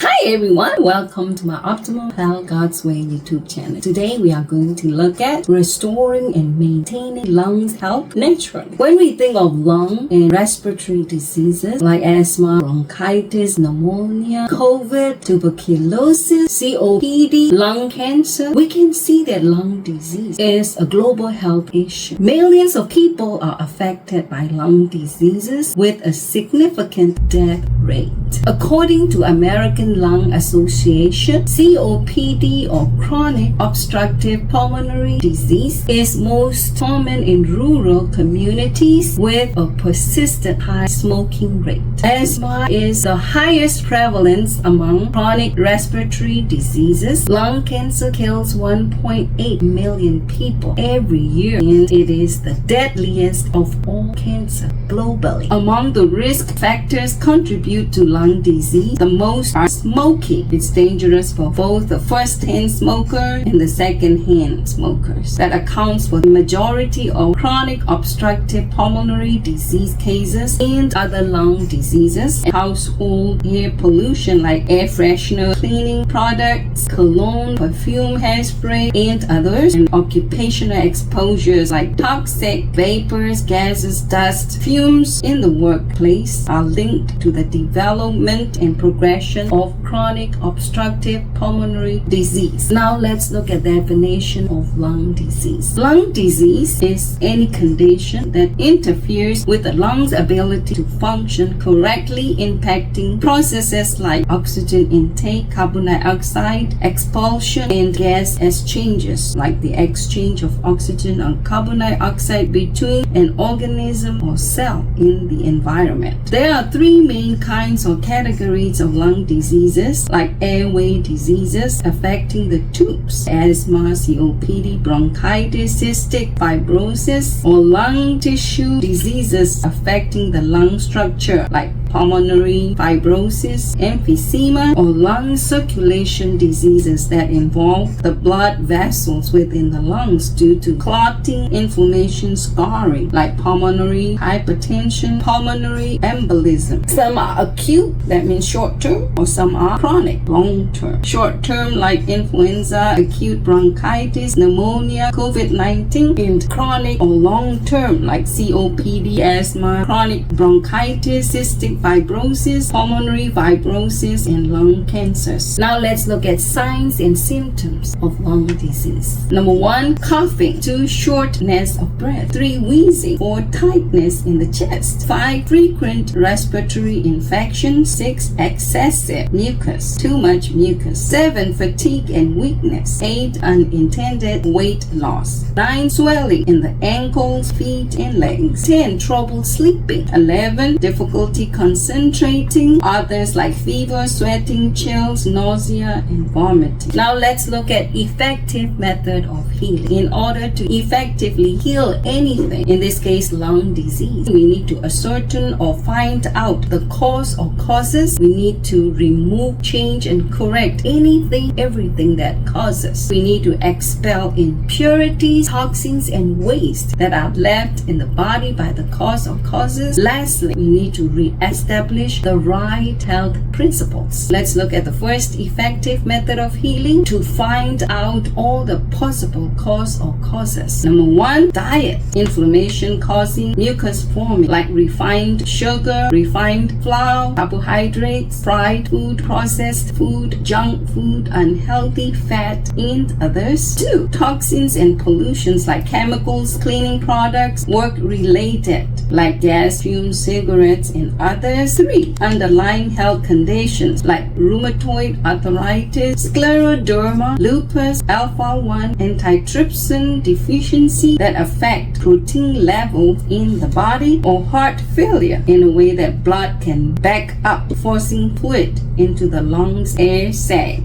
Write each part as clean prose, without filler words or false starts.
Hi everyone, welcome to my Optimum Health God's Way YouTube channel. Today we are going to look at restoring and maintaining lungs health naturally. When we think of lung and respiratory diseases like asthma, bronchitis, pneumonia, COVID, tuberculosis, COPD, lung cancer, we can see that lung disease is a global health issue. Millions of people are affected by lung diseases with a significant death rate. According to American Lung Association, COPD or chronic obstructive pulmonary disease is most common in rural communities with a persistent high smoking rate. Asthma is the highest prevalence among chronic respiratory diseases. Lung cancer kills 1.8 million people every year, and it is the deadliest of all cancer globally. Among the risk factors contribute to lung disease, the most are smoking. It's dangerous for both the first-hand smoker and the second-hand smokers. That accounts for the majority of chronic obstructive pulmonary disease cases and other lung diseases. Household air pollution like air freshener, cleaning products, cologne, perfume, hairspray, and others, and occupational exposures like toxic vapors, gases, dust, fumes in the workplace are linked to the development and progression of chronic obstructive pulmonary disease. Now let's look at the definition of lung disease. Lung disease is any condition that interferes with the lung's ability to function correctly, impacting processes like oxygen intake, carbon dioxide expulsion, and gas exchanges like the exchange of oxygen and carbon dioxide between an organism or cell in the environment. There are three main kinds or categories of lung diseases, like airway diseases affecting the tubes, asthma, COPD, bronchitis, cystic fibrosis, or lung tissue diseases affecting the lung structure, like pulmonary fibrosis, emphysema, or lung circulation diseases that involve the blood vessels within the lungs due to clotting, inflammation, scarring, like pulmonary hypertension, pulmonary embolism. Some are acute, that means short-term, or some are chronic, long-term. Short-term like influenza, acute bronchitis, pneumonia, COVID-19, and chronic or long-term like COPD, asthma, chronic bronchitis, cystic fibrosis, pulmonary fibrosis, and lung cancers. Now let's look at signs and symptoms of lung disease. Number 1, coughing. 2, shortness of breath. 3, wheezing. 4, tightness in the chest. 5, frequent respiratory infections. 6, excessive mucus, too much mucus. 7, fatigue and weakness. 8, unintended weight loss. 9, swelling in the ankles, feet, and legs. 10, trouble sleeping. 11, difficulty concentrating. Others like fever, sweating, chills, nausea, and vomiting. Now let's look at effective method of healing. In order to effectively heal anything, in this case lung disease, we need to ascertain or find out the cause or causes. We need to remove, change, and correct everything that causes. We need to expel impurities, toxins, and waste that are left in the body by the cause or causes. Lastly, we need to re-establish the right health principles. Let's look at the first effective method of healing to find out all the possible cause or causes. Number 1, diet. Inflammation causing mucus forming like refined sugar, refined flour, carbohydrates, fried food, processed food, junk food, unhealthy fat, and others. 2, toxins and pollutions like chemicals, cleaning products, work-related like gas, fumes, cigarettes, and others. 3, underlying health conditions like rheumatoid arthritis, scleroderma, lupus, alpha-1 antitrypsin deficiency that affect protein levels in the body, or heart failure in a way that blood can back up, forcing fluid into the lungs air sac.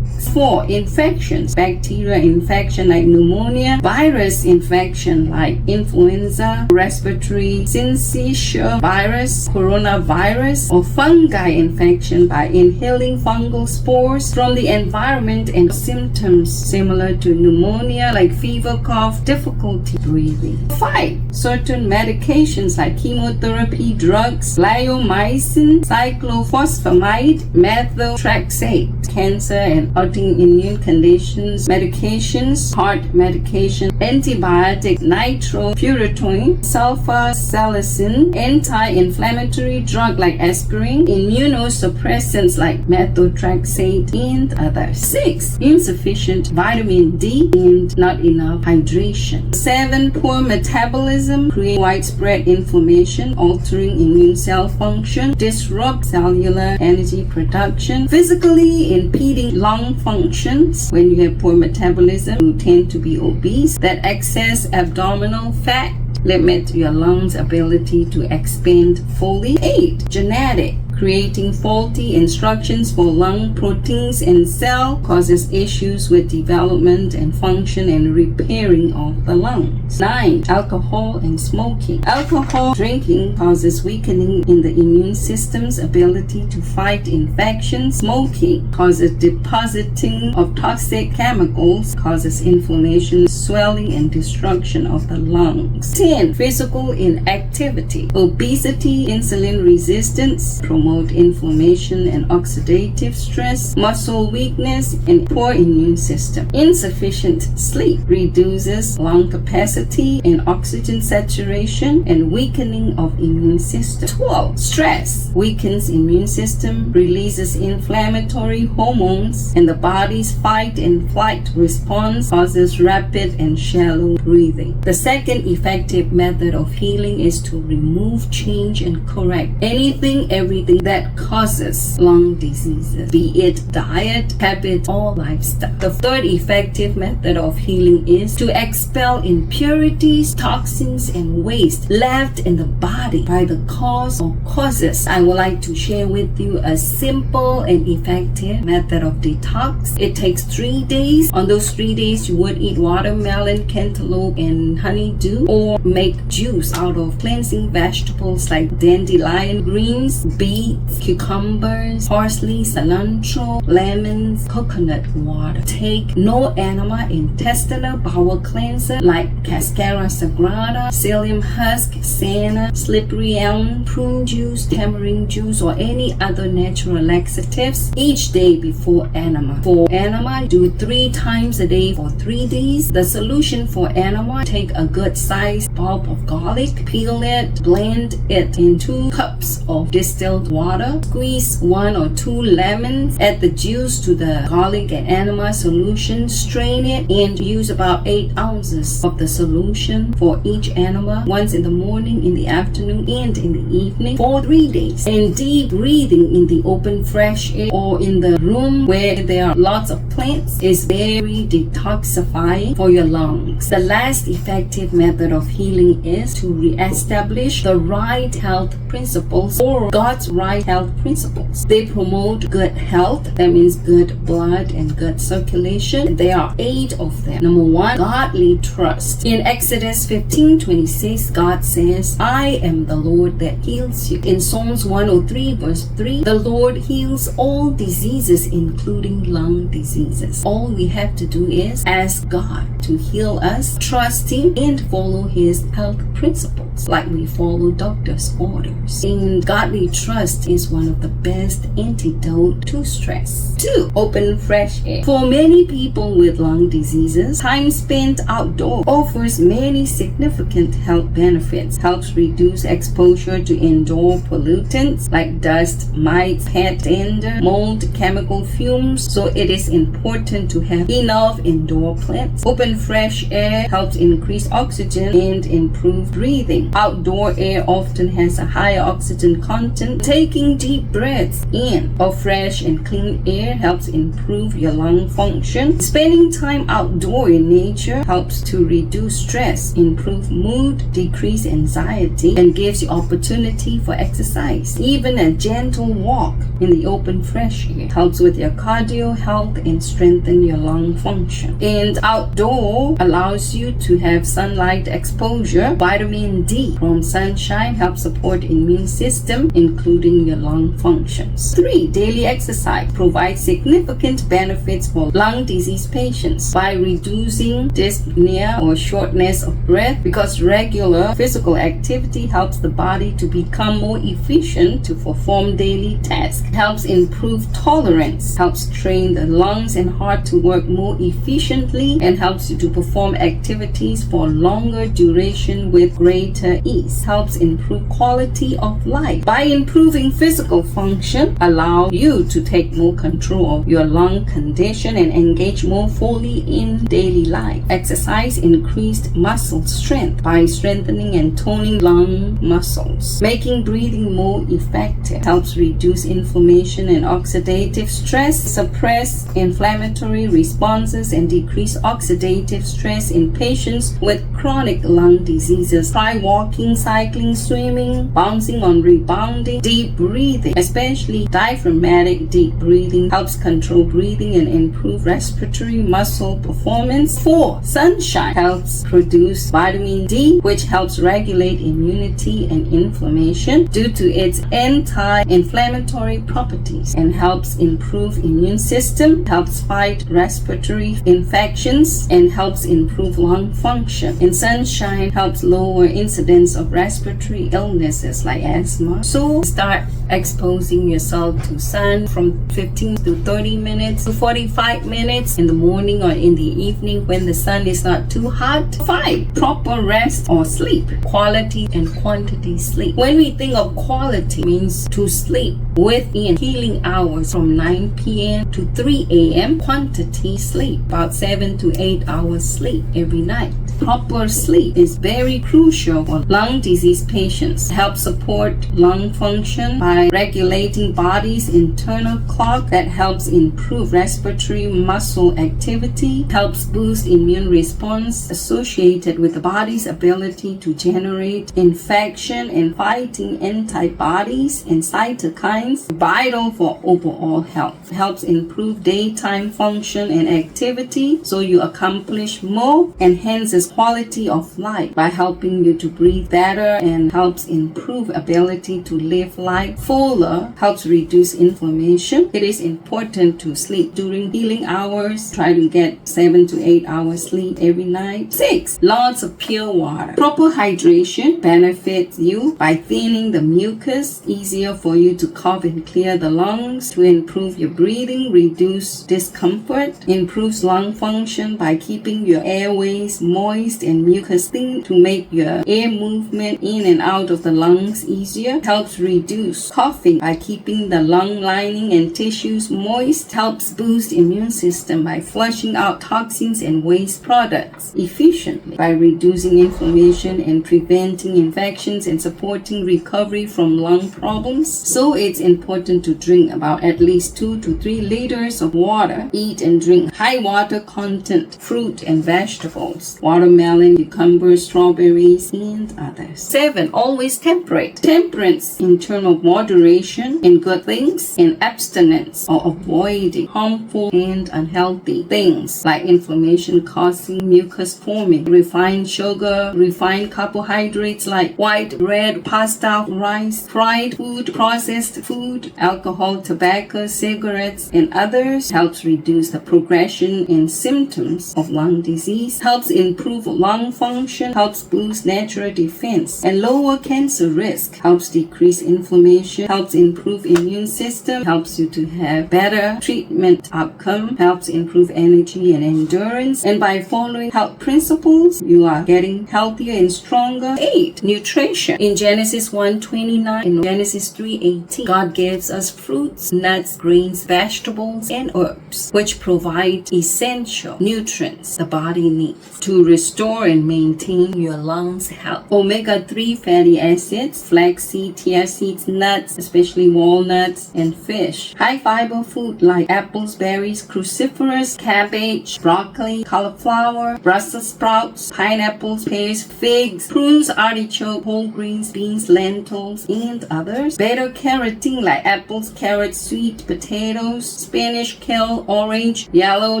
drugs. 4. Infections. Bacteria infection like pneumonia, virus infection like influenza, respiratory syncytial virus, coronavirus, or fungi infection by inhaling fungal spores from the environment, and symptoms similar to pneumonia like fever, cough, difficulty breathing. 5. Certain medications like chemotherapy drugs, bleomycin, cyclophosphamide, methotrexate, cancer and autoimmune conditions, medications, heart medication, antibiotic, nitropuritoin, sulfasalazine, anti-inflammatory drug like aspirin, immunosuppressants like methotrexate, and others. 6. Insufficient vitamin D and not enough hydration. 7. Poor metabolism, create widespread inflammation, altering immune cell function, disrupt cellular energy production, physically impeding lung functions. When you have poor metabolism, you tend to be obese. That excess abdominal fat limit your lungs' ability to expand fully. 8. Genetic. Creating faulty instructions for lung proteins in cell causes issues with development and function and repairing of the lungs. 9. Alcohol and smoking. Alcohol drinking causes weakening in the immune system's ability to fight infections. Smoking causes depositing of toxic chemicals, causes inflammation, swelling, and destruction of the lungs. 10. Physical inactivity. Obesity, insulin resistance, promote inflammation and oxidative stress, muscle weakness, and poor immune system. Insufficient sleep reduces lung capacity and oxygen saturation and weakening of immune system. 12. Stress weakens immune system, releases inflammatory hormones, and the body's fight and flight response causes rapid and shallow breathing. The second effective method of healing is to remove, change, and correct anything, everything that causes lung diseases, be it diet, habit, or lifestyle. The third effective method of healing is to expel impurities, toxins, and waste left in the body by the cause or causes. I would like to share with you a simple and effective method of detox. It takes 3 days. On those 3 days, you would eat watermelon, cantaloupe, and honeydew, or make juice out of cleansing vegetables like dandelion greens, beets, cucumbers, parsley, cilantro, lemons, coconut water. Take no enema intestinal bowel cleanser like cascara sagrada, psyllium husk, senna, slippery elm, prune juice, tamarind juice, or any other natural laxatives each day before enema. For enema, do 3 times a day for 3 days. The solution for enema, take a good sized bulb of garlic, peel it, blend it in 2 cups of distilled water, squeeze 1 or 2 lemons, add the juice to the garlic and enema solution, strain it, and use about 8 ounces of the solution for each enema, once in the morning, in the afternoon, and in the evening for 3 days. And deep breathing in the open fresh air or in the room where there are lots of plants is very detoxifying for your lungs. The last effective method of healing is to re-establish the right health principles, or God's right health principles. They promote good health, that means good blood and good circulation. There are 8 of them. Number 1, godly trust. In Exodus 15:26, God says, I am the Lord that heals you. In Psalms 103 verse 3, the Lord heals all diseases, including lung diseases. All we have to do is ask God to heal us, trust Him, and follow His health principles like we follow doctor's orders. And godly trust is one of the best antidote to stress. 2. Open fresh air. For many people with lung diseases, time spent outdoors offers many significant health benefits. Helps reduce exposure to indoor pollutants like dust, mites, pet dander, mold, chemical fumes. So it is important to have enough indoor plants. Open fresh air helps increase oxygen and improve breathing. Outdoor air often has a higher oxygen content. Taking deep breaths in of fresh and clean air helps improve your lung function. Spending time outdoor in nature helps to reduce stress, improve mood, decrease anxiety, and gives you opportunity for exercise. Even a gentle walk in the open fresh air helps with your cardio health and strengthen your lung function. And outdoor allows you to have sunlight exposure. Vitamin D from sunshine helps support immune system, including your lung functions. 3. Daily exercise provides significant benefits for lung disease patients by reducing dyspnea or shortness of breath, because regular physical activity helps the body to become more efficient to perform daily tasks. It helps improve tolerance, helps train the lungs and heart to work more efficiently, and helps you to perform activities for longer duration with greater ease. Helps improve quality of life. By improving physical function, allow you to take more control of your lung condition and engage more fully in daily life. Exercise increased muscle strength by strengthening and toning lung muscles, making breathing more effective. Helps reduce inflammation and oxidative stress, suppress inflammatory responses, and decrease oxidative stress in patients with chronic lung diseases. Try walking, cycling, swimming, bouncing on rebounding. Deep breathing, especially diaphragmatic deep breathing, helps control breathing and improve respiratory muscle performance. 4. Sunshine helps produce vitamin D, which helps regulate immunity and inflammation due to its anti-inflammatory properties, and helps improve immune system, helps fight respiratory infections, and helps improve lung function. And sunshine helps lower incidence of respiratory illnesses like asthma. So start exposing yourself to sun from 15 to 30 minutes to 45 minutes in the morning or in the evening when the sun is not too hot. 5. Proper rest or sleep. Quality and quantity sleep. When we think of quality, it means to sleep within healing hours from 9 p.m. to 3 a.m. Quantity sleep, about 7 to 8 hours sleep every night. Proper sleep is very crucial for lung disease patients. Helps support lung function by regulating body's internal clock that helps improve respiratory muscle activity, helps boost immune response associated with the body's ability to generate infection and fighting antibodies and cytokines, vital for overall health. Helps improve daytime function and activity so you accomplish more, enhances quality of life by helping you to breathe better, and helps improve ability to live life fuller, helps reduce inflammation. It is important to sleep during healing hours. Try to get 7 to 8 hours sleep every night. 6. Lots of pure water. Proper hydration benefits you by thinning the mucus, easier for you to cough and clear the lungs, to improve your breathing, reduce discomfort, improves lung function by keeping your airways moist and mucus thin to make your air movement in and out of the lungs easier, helps reduce coughing by keeping the lung lining and tissues moist, helps boost immune system by flushing out toxins and waste products efficiently by reducing inflammation and preventing infections and supporting recovery from lung problems. So it's important to drink about at least 2 to 3 liters of water. Eat and drink high water content fruit and vegetables, watermelon, cucumber, strawberries, and others. 7. Always temperate. Temperance in terms of moderation in good things and abstinence or avoiding harmful and unhealthy things like inflammation causing mucus forming, refined sugar, refined carbohydrates like white bread, pasta, rice, fried food, processed food, alcohol, tobacco, cigarettes, and others. Helps reduce the progression and symptoms of lung disease, helps improve lung function, helps boost natural defense and lower cancer risk, helps decrease inflammation, helps improve immune system, helps you to have better treatment outcome, helps improve energy and endurance, and by following health principles, you are getting healthier and stronger. 8. Nutrition. In Genesis 1:29 and Genesis 3:18, God gives us fruits, nuts, grains, vegetables, and herbs, which provide essential nutrients the body needs to restore and maintain your lungs health. Omega-3 fatty acids, flaxseed, chia seeds, nuts, especially walnuts, and fish. High fiber food like apples, berries, cruciferous, cabbage, broccoli, cauliflower, Brussels sprouts, pineapples, pears, figs, prunes, artichoke, whole grains, beans, lentils, and others. Beta-carotene like apples, carrots, sweet potatoes, spinach, kale, orange, yellow,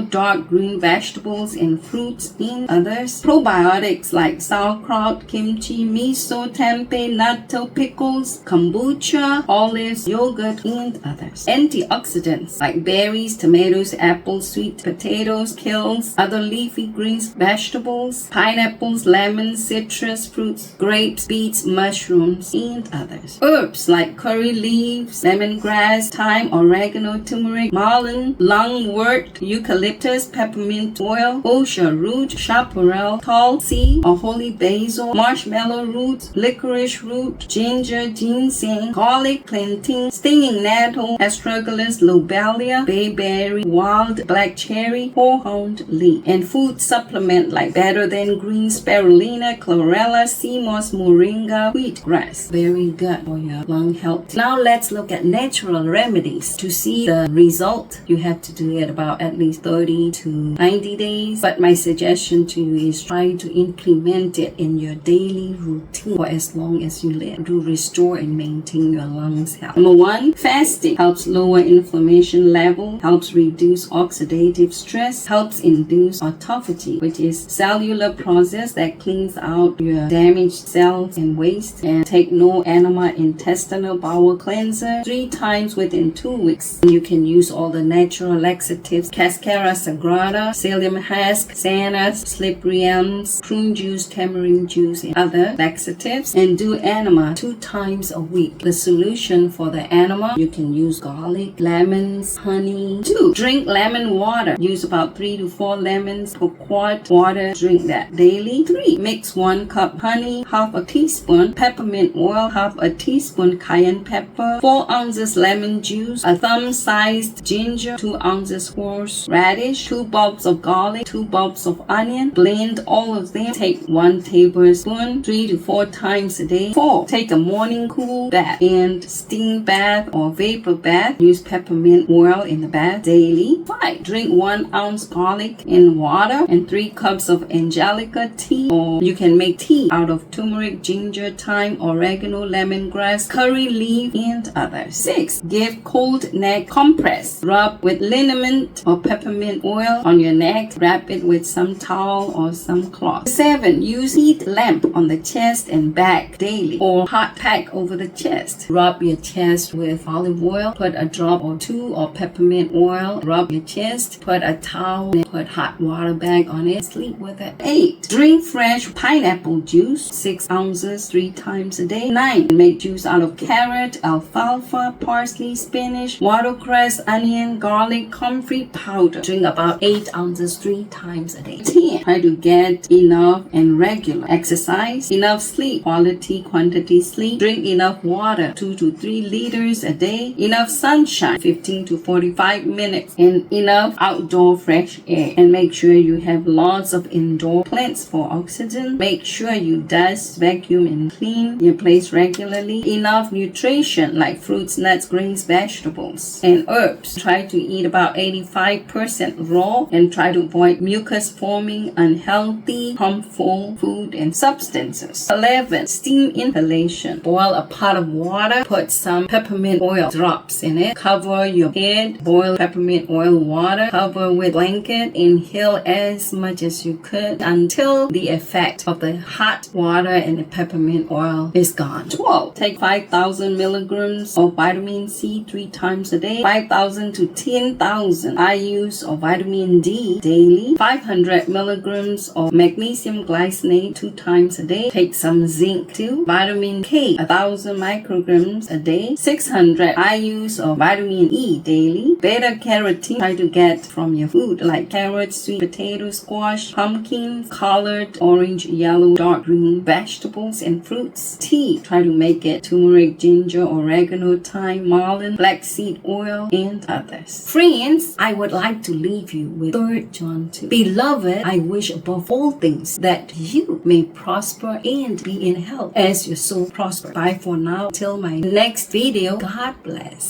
dark green vegetables and fruits, and others. Probiotics like sauerkraut, kimchi, miso, tempeh, natto, pickles, kombucha, olives, yogurt, and others. Antioxidants like berries, tomatoes, apples, sweet potatoes, kales, other leafy greens, vegetables, pineapples, lemons, citrus fruits, grapes, beets, mushrooms, and others. Herbs like curry leaves, lemongrass, thyme, oregano, turmeric, marlin, lungwort, eucalyptus, peppermint oil, osha root, chaparral, tall sea or holy basil, marshmallow root, licorice root, ginger, ginseng, garlic, plantain, stinging nettle, astragalus, lobelia, bayberry, wild black cherry, horehound leaf. And food supplement like better than green, spirulina, chlorella, sea moss, moringa, wheatgrass. Very good for your lung health. Now let's look at natural remedies. To see the result, you have to do it about at least 30 to 90 days. But my suggestion to you is try to implement it in your daily routine for as long as you live to restore and maintain your lungs health. Number 1, fasting helps lower inflammation level, helps reduce oxidative stress, helps induce autophagy, which is cellular process that cleans out your damaged cells and waste, and take no enema intestinal bowel cleanser 3 times within 2 weeks. You can use all the natural laxatives, cascara sagrada, psyllium husk, sanas, slippery elms, prune juice, tamarind juice, and other laxatives, and do enema 2 times a week. The solution for the enema, you can use garlic, lemons, honey. 2, drink lemon water. Use about 3 to 4 lemons per quart water. Drink that daily. 3, mix 1 cup honey, half a teaspoon peppermint oil, half a teaspoon cayenne pepper, 4 ounces lemon juice, a thumb-sized ginger, 2 ounces horse radish, 2 bulbs of garlic, 2 bulbs of onion. Blend all of them. Take 1 tablespoon 3 to 4 times a day. 4, take a morning cool bath and steam bath or vapor bath. Use peppermint oil in the bath daily. 5, drink 1 ounce garlic in water and 3 cups of angelica tea, or you can make tea out of turmeric, ginger, thyme, oregano, lemongrass, curry leaf, and others. 6, give cold neck compress. Rub with liniment or peppermint oil on your neck. Wrap it with some towel or some cloth. 7, use heat lamp on the chest and back daily, or hot pack over the chest. Rub your chest with olive oil. Put a drop or 2 of peppermint oil. Rub your chest. Put a towel and put hot water bag on it. Sleep with it. 8, drink fresh pineapple juice, 6 ounces 3 times a day. 9, make juice out of carrot, alfalfa, parsley, spinach, watercress, onion, garlic, comfrey powder. Drink about 8 ounces 3 times a day. 10, try to get enough and regular exercise, enough sleep, quality, quantity sleep. Drink enough water, 2 to 3 liters a day. Enough sunshine, 15 to 45 minutes, and enough outdoor fresh air. And make sure you have lots of indoor plants for oxygen. Make sure you dust, vacuum, and clean your place regularly. Enough nutrition like fruits, nuts, grains, vegetables, and herbs. Try to eat about 85% raw and try to avoid mucus forming, unhealthy, harmful food and substances. 11, steam inhalation. Boil a pot of water, put some peppermint oil drops in it, cover your head, boil peppermint oil water, cover with blanket, inhale as much as you could until the effect of the hot water and the peppermint oil is gone. 12, take 5,000 milligrams of vitamin C 3 times a day, 5,000 to 10,000 IUs of vitamin D daily, 500 milligrams of magnesium glycinate 2 times a day. Take some zinc too. Vitamin K, 1,000 micrograms a day, 600 IUs of vitamin E daily. Beta carotene, try to get from your food like carrots, sweet potatoes, squash, pumpkins, collard, orange, yellow, dark green vegetables and fruits. Tea, try to make it turmeric, ginger, oregano, thyme, marlin, flaxseed oil, and others. Friends, I would like to leave you with 3 John 2. Beloved, I wish above above all things, that you may prosper and be in health as your soul prospers. Bye for now. Till my next video. God bless.